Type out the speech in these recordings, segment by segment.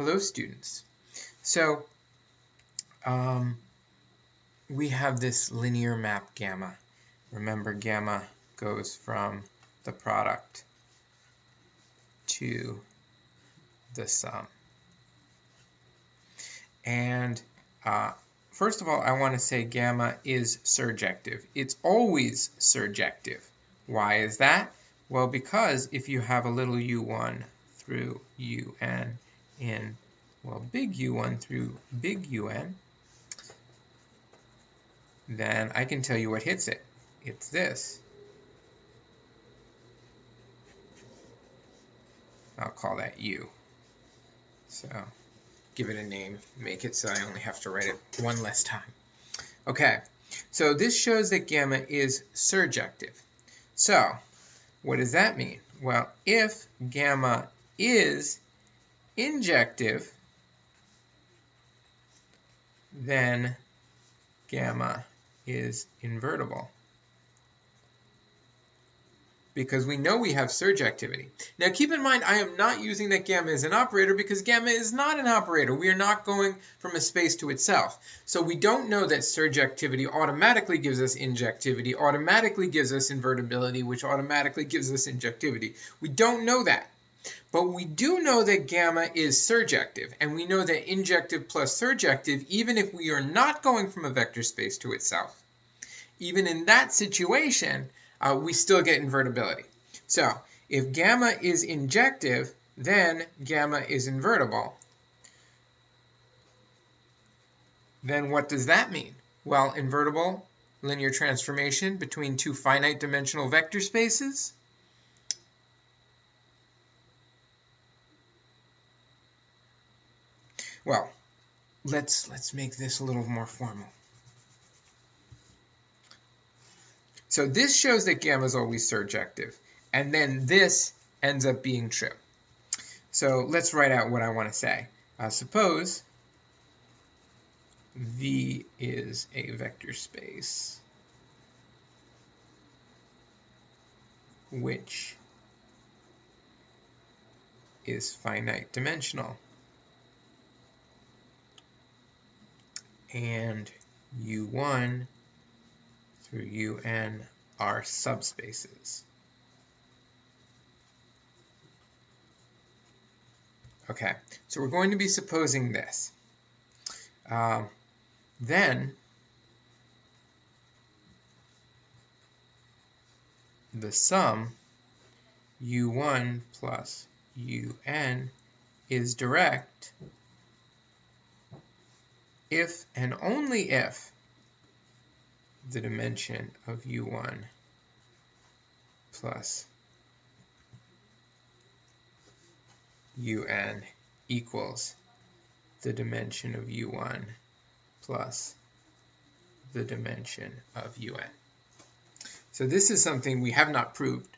Hello, students. So we have this linear map gamma. Remember, gamma goes from the product to the sum. And first of all, I want to say gamma is surjective. It's always surjective. Why is that? Well, because if you have a little u1 through un in, well, big U1 through big UN, then I can tell you what hits it. It's this. I'll call that U. So give it a name, make it so I only have to write it one less time. Okay, so this shows that gamma is surjective. So what does that mean? Well, if gamma is injective, then gamma is invertible, because we know we have surjectivity. Now keep in mind, I am not using that gamma as an operator because gamma is not an operator. We are not going from a space to itself. So we don't know that surjectivity automatically gives us injectivity, automatically gives us invertibility, which automatically gives us injectivity. We don't know that. But we do know that gamma is surjective, and we know that injective plus surjective, even if we are not going from a vector space to itself, even in that situation, we still get invertibility. So if gamma is injective, then gamma is invertible. Then what does that mean? Well, invertible linear transformation between two finite dimensional vector spaces. Well, let's make this a little more formal. So this shows that gamma is always surjective, and then this ends up being true. So let's write out what I want to say. Suppose V is a vector space which is finite dimensional, and U1 through UN are subspaces. Okay, so we're going to be supposing this. Then the sum U1 plus UN is direct if and only if the dimension of U1 plus UN equals the dimension of U1 plus the dimension of UN. So this is something we have not proved,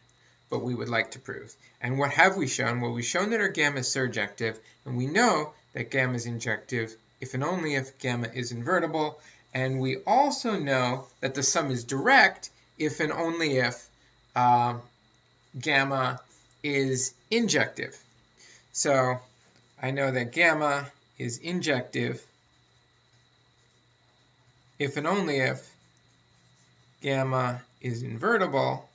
but we would like to prove. And what have we shown? Well, we've shown that our gamma is surjective, and we know that gamma is injective if and only if gamma is invertible. And we also know that the sum is direct if and only if gamma is injective. So I know that gamma is injective if and only if gamma is invertible,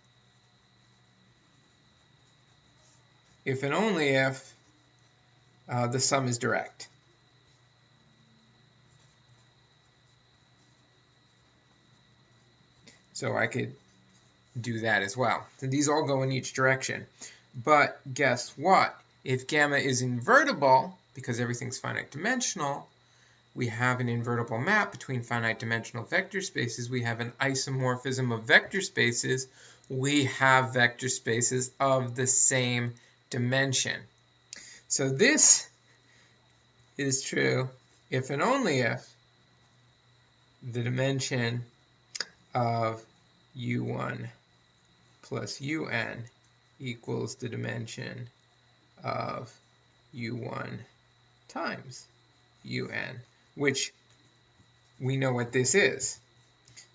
if and only if the sum is direct. So I could do that as well. So these all go in each direction. But guess what? If gamma is invertible, because everything's finite dimensional, we have an invertible map between finite dimensional vector spaces. We have an isomorphism of vector spaces. We have vector spaces of the same dimension. So this is true if and only if the dimension of U1 plus UN equals the dimension of U1 times UN, which we know what this is.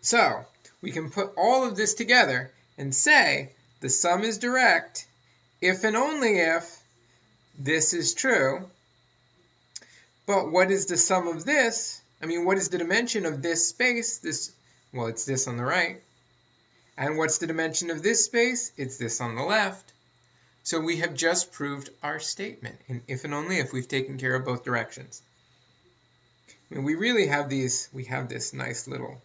So we can put all of this together and say the sum is direct if and only if this is true, But what is the sum of this? I mean, what is the dimension of this space? Well, it's this on the right. And what's the dimension of this space? It's this on the left. So we have just proved our statement in if and only if we've taken care of both directions. I mean, we really have we have this nice little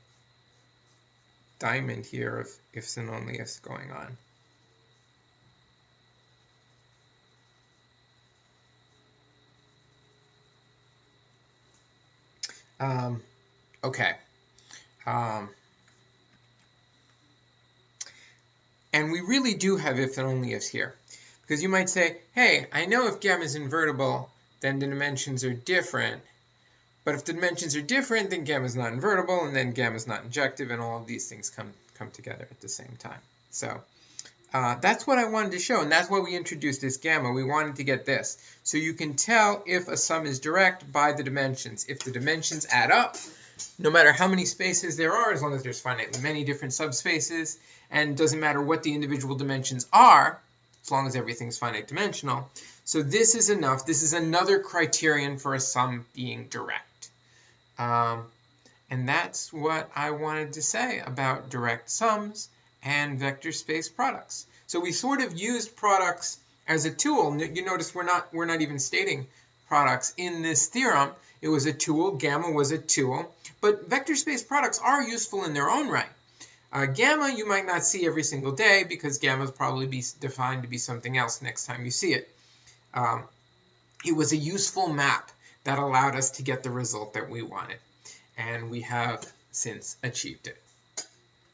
diamond here of ifs and only ifs going on. Okay. And we really do have if and only ifs here. Because you might say, hey, I know if gamma is invertible, then the dimensions are different. But if the dimensions are different, then gamma is not invertible, and then gamma is not injective, and all of these things come together at the same time. So that's what I wanted to show, and that's why we introduced this gamma. We wanted to get this. So you can tell if a sum is direct by the dimensions. If the dimensions add up, no matter how many spaces there are, as long as there's finitely many different subspaces, and doesn't matter what the individual dimensions are, as long as everything's finite dimensional. So this is enough. This is another criterion for a sum being direct. And that's what I wanted to say about direct sums and vector space products. So we sort of used products as a tool. You notice we're not even stating products in this theorem. It was a tool. Gamma was a tool. But vector space products are useful in their own right. Gamma you might not see every single day because gamma will probably be defined to be something else next time you see it. It was a useful map that allowed us to get the result that we wanted. And we have since achieved it.